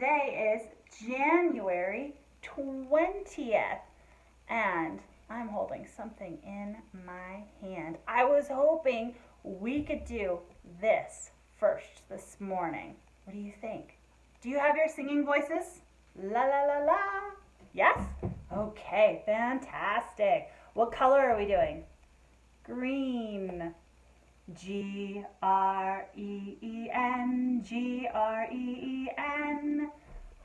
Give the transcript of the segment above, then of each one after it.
today is January 20th, and I'm holding something in my hand. I was hoping we could do this first this morning. What do you think? Do you have your singing voices? La la la la. Yes? Okay, fantastic. What color are we doing? Green. Green, Green.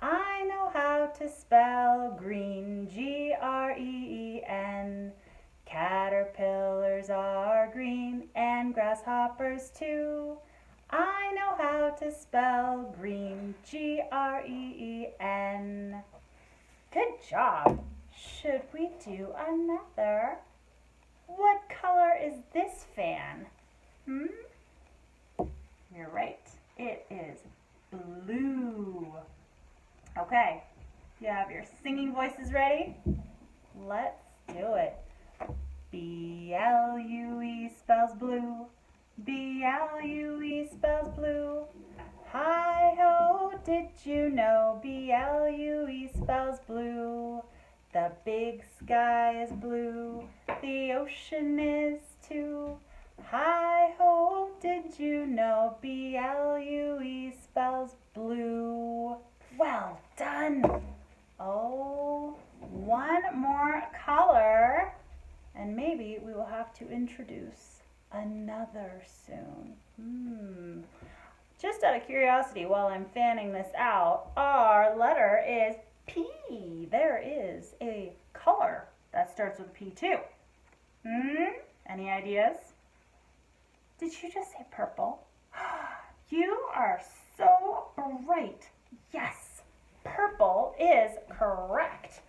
I know how to spell green, Green. Caterpillars are green and grasshoppers too. I know how to spell green, Green. Good job. Should we do another? What color is this fan? You're right. It is blue. Okay. You have your singing voices ready? Let's do it. B-L-U-E spells blue. B-L-U-E spells blue. Hi-ho, did you know B-L-U-E spells blue? The big sky is blue. The ocean is too. Hi-ho, did you know B-L-U-E spells blue? Well done. Oh, one more color, and maybe we will have to introduce another soon. Just out of curiosity, while I'm fanning this out, our letter is P. There is a color that starts with P too. Any ideas? Did you just say purple? You are so right. Yes, purple is correct.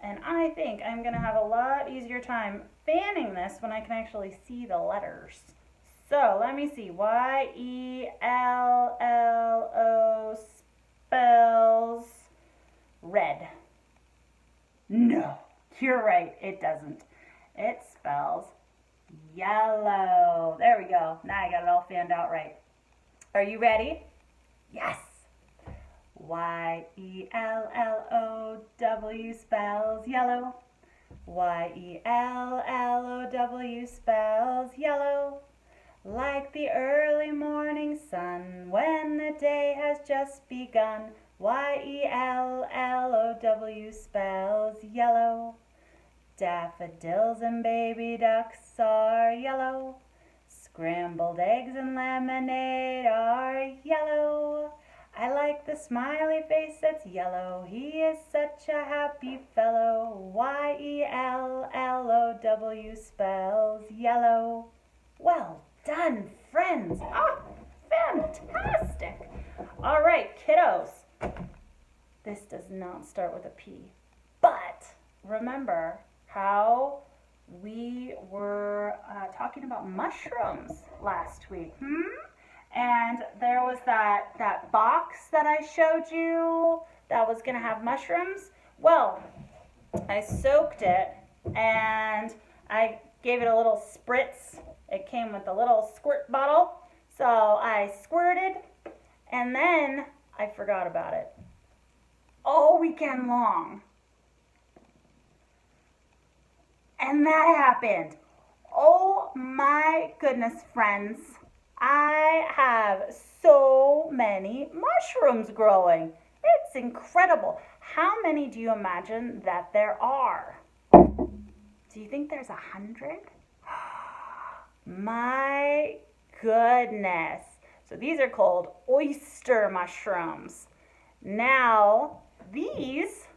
And I think I'm going to have a lot easier time fanning this when I can actually see the letters. So let me see. Y-E-L-L-O spells red. No, you're right. It doesn't. It spells yellow. There we go. Now I got it all fanned out right. Are you ready? Yes. Y-E-L-L-O-W spells yellow. Y-E-L-L-O-W spells yellow. Like the early morning sun when the day has just begun. Y-E-L-L-O-W spells yellow. Daffodils and baby ducks are yellow. Scrambled eggs and lemonade are yellow. I like the smiley face that's yellow. He is such a happy fellow. Y-E-L-L-O-W spells yellow. Well done, friends. Fantastic. All right, kiddos. This does not start with a P. But remember how we were talking about mushrooms last week. And there was that box that I showed you that was going to have mushrooms. Well, I soaked it and I gave it a little spritz. It came with a little squirt bottle. So I squirted and then I forgot about it all weekend long. And that happened. Oh my goodness, friends. I have so many mushrooms growing. It's incredible. How many do you imagine that there are? Do you think there's 100? My goodness. So these are called oyster mushrooms. Now, these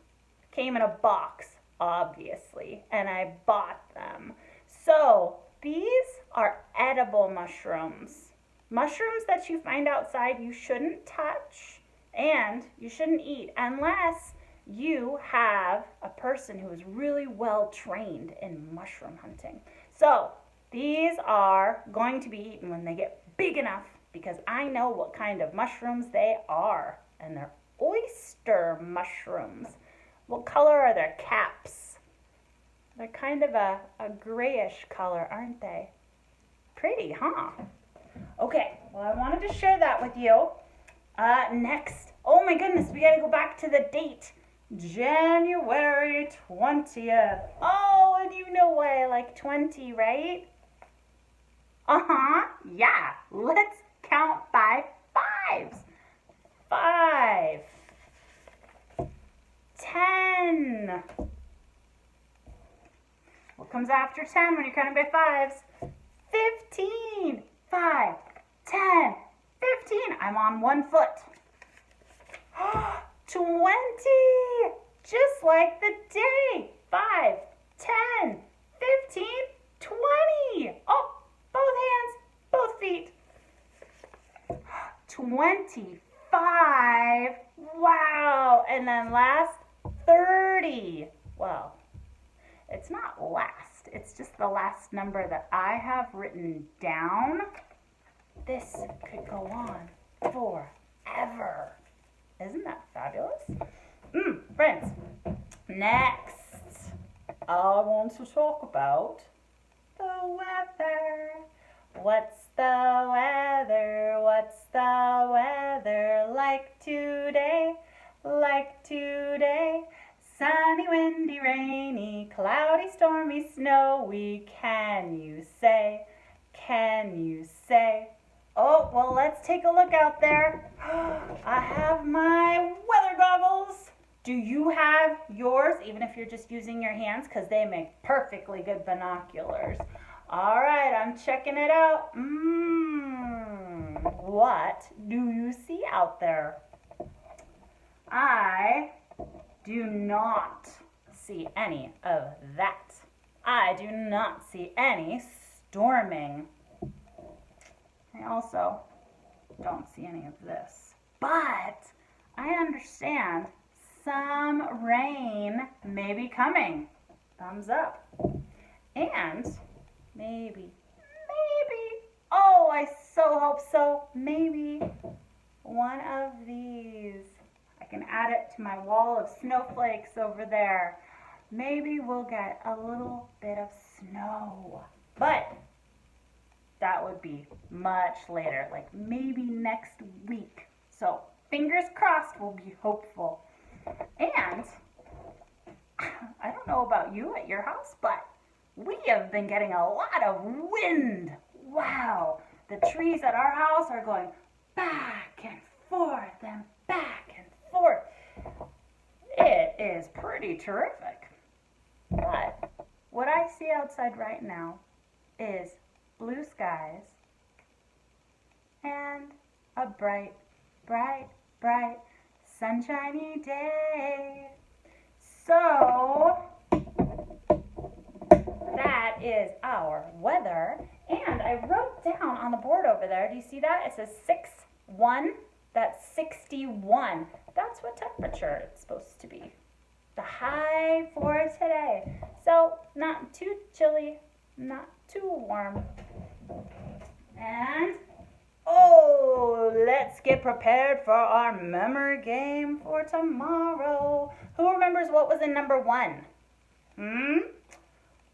came in a box, obviously, and I bought them. So these are edible mushrooms. Mushrooms that you find outside you shouldn't touch and you shouldn't eat unless you have a person who is really well trained in mushroom hunting. So these are going to be eaten when they get big enough because I know what kind of mushrooms they are, and they're oyster mushrooms. What color are their caps? They're kind of a grayish color, aren't they? Pretty, huh? Okay, well, I wanted to share that with you. Next, Oh my goodness, we gotta go back to the date. January 20th. Oh, and you know why I like 20, right? Uh-huh, yeah. Let's count by fives. 5, 10. What comes after 10 when you're counting by fives? 15. 5, 10, 15. I'm on one foot. 20. Just like the day. 5, 10, 15, 20. Oh, both hands, both feet. 25. Wow. And then last, 30. Well, it's not last. It's just the last number that I have written down. This could go on forever. Isn't that fabulous? Friends, next I want to talk about the weather. What's the weather? What's the weather like today? Like today? Sunny, windy, rainy, cloudy, stormy, snowy. Can you say? Can you say? Oh, well, let's take a look out there. I have my weather goggles. Do you have yours, even if you're just using your hands? Because they make perfectly good binoculars. All right, I'm checking it out. What do you see out there? I do not see any of that. I do not see any storming. I also don't see any of this. But I understand some rain may be coming. Thumbs up. And maybe, oh, I so hope so, maybe one of these. I can add it to my wall of snowflakes over there. Maybe we'll get a little bit of snow. But that would be much later, like maybe next week. So fingers crossed, we'll be hopeful. And I don't know about you at your house, but we have been getting a lot of wind. Wow, the trees at our house are going back and forth and back and forth. It is pretty terrific. But what I see outside right now is blue skies and a bright, bright, bright, sunshiny day. So that is our weather. And I wrote down on the board over there, do you see that? It says 6-1. That's 61. That's what temperature it's supposed to be. The high for today. So not too chilly, not too warm. And let's get prepared for our memory game for tomorrow. Who remembers what was in number 1?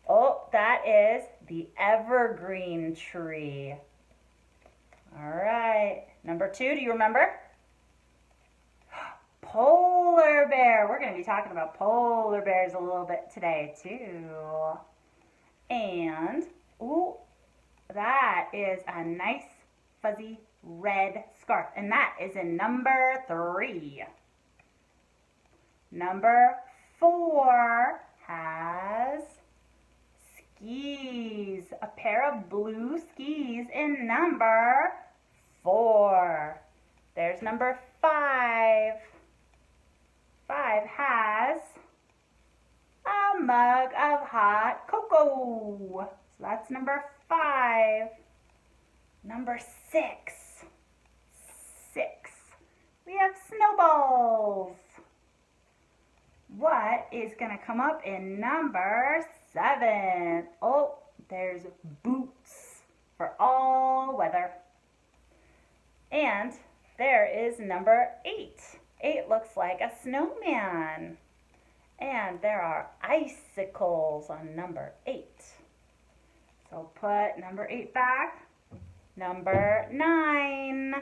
Oh, that is the evergreen tree. All right. Number 2, do you remember? Polar bear. We're going to be talking about polar bears a little bit today, too. And, that is a nice fuzzy red scarf. And that is in number 3. Number 4 has skis. A pair of blue skis in number 4. There's number 5. 5 has a mug of hot cocoa. So that's number 5. Number 6. 6. We have snowballs. What is going to come up in number 7? Oh, there's boots for all weather. And there is number 8. 8 looks like a snowman. And there are icicles on number 8. So put number 8 back. Number 9.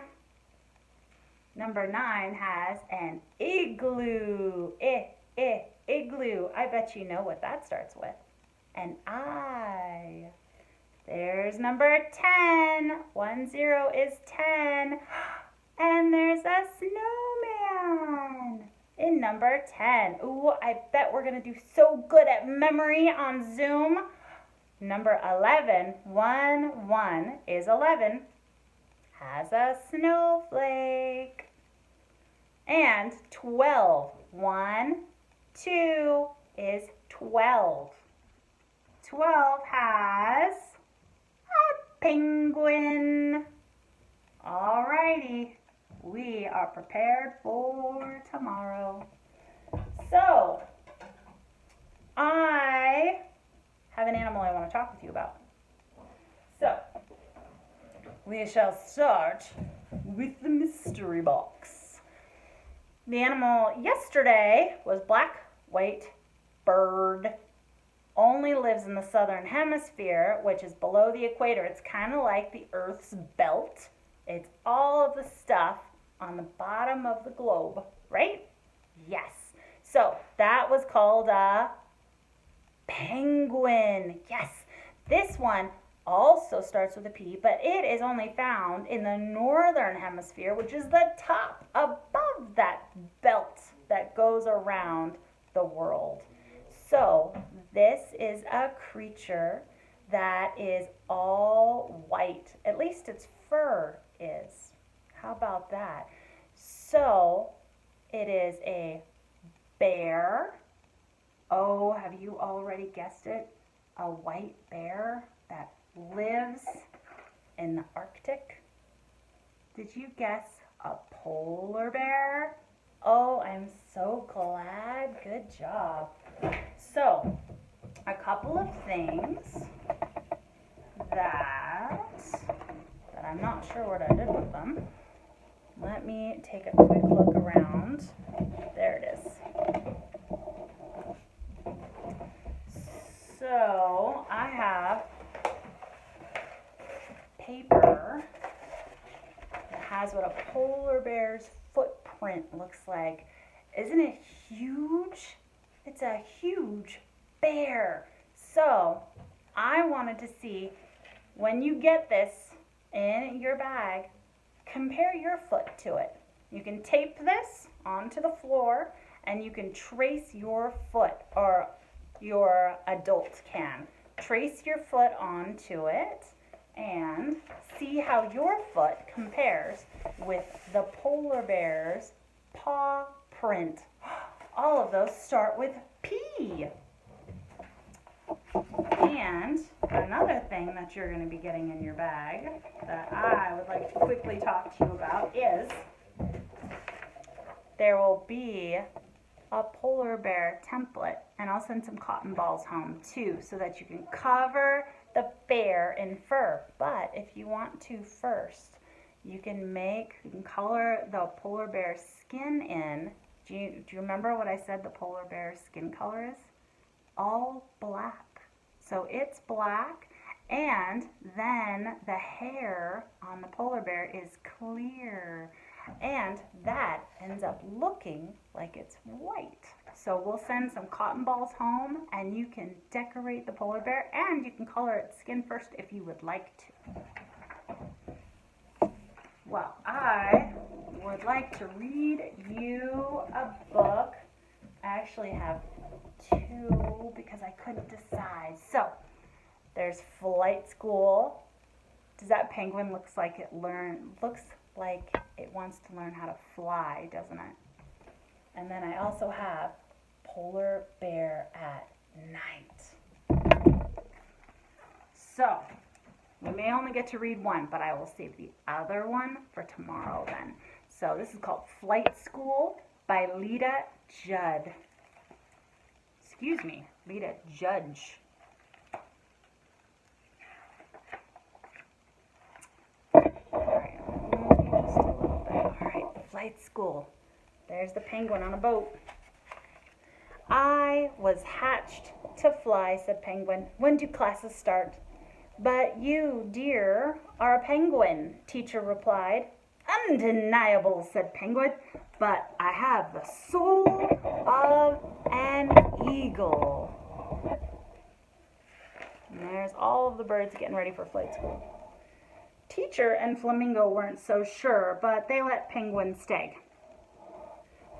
Number 9 has an igloo. Igloo. I bet you know what that starts with. An I. There's number 10. 10 is 10. And there's a snowman in number 10. Ooh, I bet we're going to do so good at memory on Zoom. Number 11, 1 is 11, has a snowflake. And 12, 2 is 12. 12 has a penguin. Alrighty, we are prepared for tomorrow. So, I have an animal I want to talk with you about. So, we shall start with the mystery box. The animal yesterday was black, white, bird. Only lives in the southern hemisphere, which is below the equator. It's kind of like the Earth's belt. It's all of the stuff on the bottom of the globe, right? Yes. So that was called a penguin. Yes. This one also starts with a P, but it is only found in the northern hemisphere, which is the top above that belt that goes around the world. So this is a creature that is all white. At least its fur is. How about that? So it is a bear. Oh, have you already guessed it? A white bear that lives in the Arctic. Did you guess a polar bear? Oh, I'm so glad. Good job. So, a couple of things that I'm not sure what I did with them. Let me take a quick look around. There it is. So, I have paper that has what a polar bear's footprint looks like. Isn't it huge? It's a huge bear. So, I wanted to see, when you get this in your bag, compare your foot to it. You can tape this onto the floor and you can trace your foot, or your adult can. Trace your foot onto it and see how your foot compares with the polar bear's paw print. All of those start with P. And another thing that you're going to be getting in your bag that I would like to quickly talk to you about is there will be a polar bear template, and I'll send some cotton balls home too so that you can cover the bear in fur. But if you want to first, you can color the polar bear skin in. Do you remember what I said the polar bear's skin color is? All black. So it's black, and then the hair on the polar bear is clear, and that ends up looking like it's white. So we'll send some cotton balls home, and you can decorate the polar bear, and you can color its skin first if you would like to. Well, I would like to read you a book. I actually have two because I couldn't decide. So, there's Flight School. Does that penguin looks like it wants to learn how to fly, doesn't it? And then I also have Polar Bear at Night. So, we may only get to read one, but I will save the other one for tomorrow then. So this is called Flight School by Lida Judd. Lida Judge. Alright, just a little bit. Alright, Flight School. There's the penguin on a boat. I was hatched to fly, said Penguin. When do classes start? But you, dear, are a penguin, teacher replied. Undeniable, said Penguin, but I have the soul of an eagle. And there's all of the birds getting ready for flight school. Teacher and Flamingo weren't so sure, but they let Penguin stay.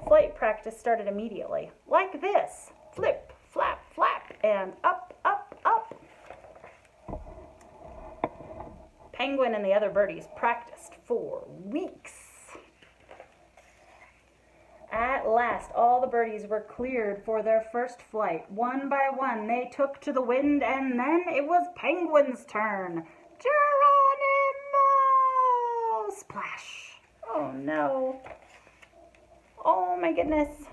Flight practice started immediately, like this. Flip, flap, flap, and up, up, up. Penguin and the other birdies practiced for weeks. At last, all the birdies were cleared for their first flight. One by one, they took to the wind, and then it was Penguin's turn. Geronimo! Splash! Oh no. Oh my goodness.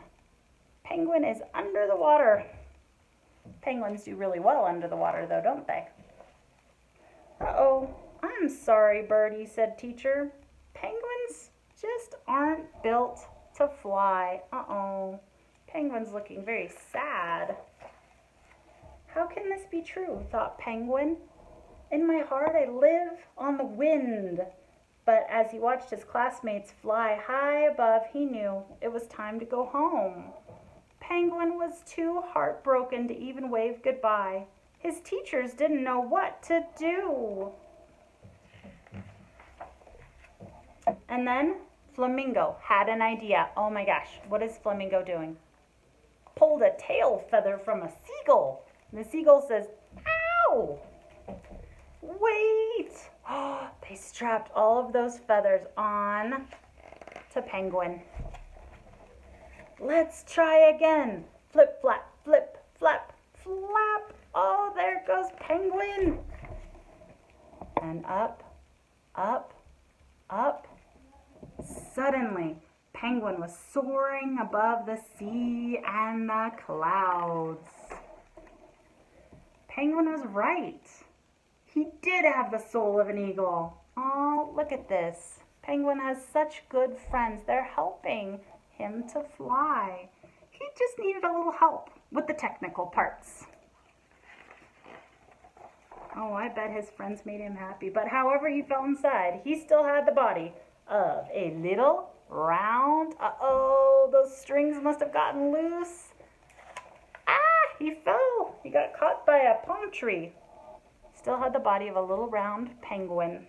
Penguin is under the water. Penguins do really well under the water, though, don't they? Uh-oh. I'm sorry, Birdie, said Teacher. Penguins just aren't built to fly. Uh-oh. Penguin's looking very sad. How can this be true, thought Penguin. In my heart I live on the wind. But as he watched his classmates fly high above, he knew it was time to go home. Penguin was too heartbroken to even wave goodbye. His teachers didn't know what to do. And then Flamingo had an idea. Oh my gosh, what is Flamingo doing? Pulled a tail feather from a seagull. And the seagull says, ow! Wait! Oh, they strapped all of those feathers on to Penguin. Let's try again. Flip, flap, flip, flap, flap. Oh, there goes Penguin. And up, up, up. Suddenly, Penguin was soaring above the sea and the clouds. Penguin was right. He did have the soul of an eagle. Oh, look at this. Penguin has such good friends. They're helping him to fly. He just needed a little help with the technical parts. Oh, I bet his friends made him happy. But however he felt inside, he still had the body of a little round. Uh-oh, those strings must have gotten loose. Ah, he fell. He got caught by a palm tree. Still had the body of a little round penguin.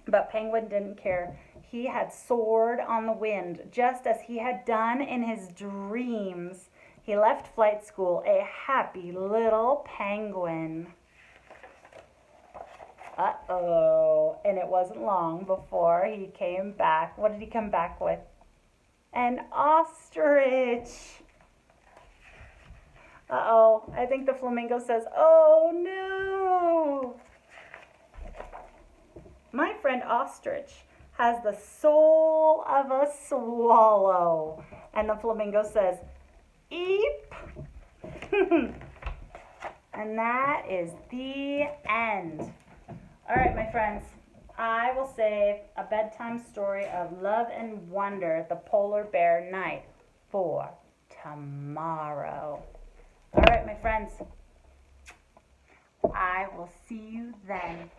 But Penguin didn't care. He had soared on the wind, just as he had done in his dreams. He left flight school a happy little penguin. Uh-oh. And it wasn't long before he came back. What did he come back with? An ostrich. Uh-oh. I think the flamingo says, oh no. My friend Ostrich has the soul of a swallow. And the flamingo says, eep. And that is the end. All right, my friends, I will save a bedtime story of love and wonder, the polar bear night, for tomorrow. All right, my friends, I will see you then.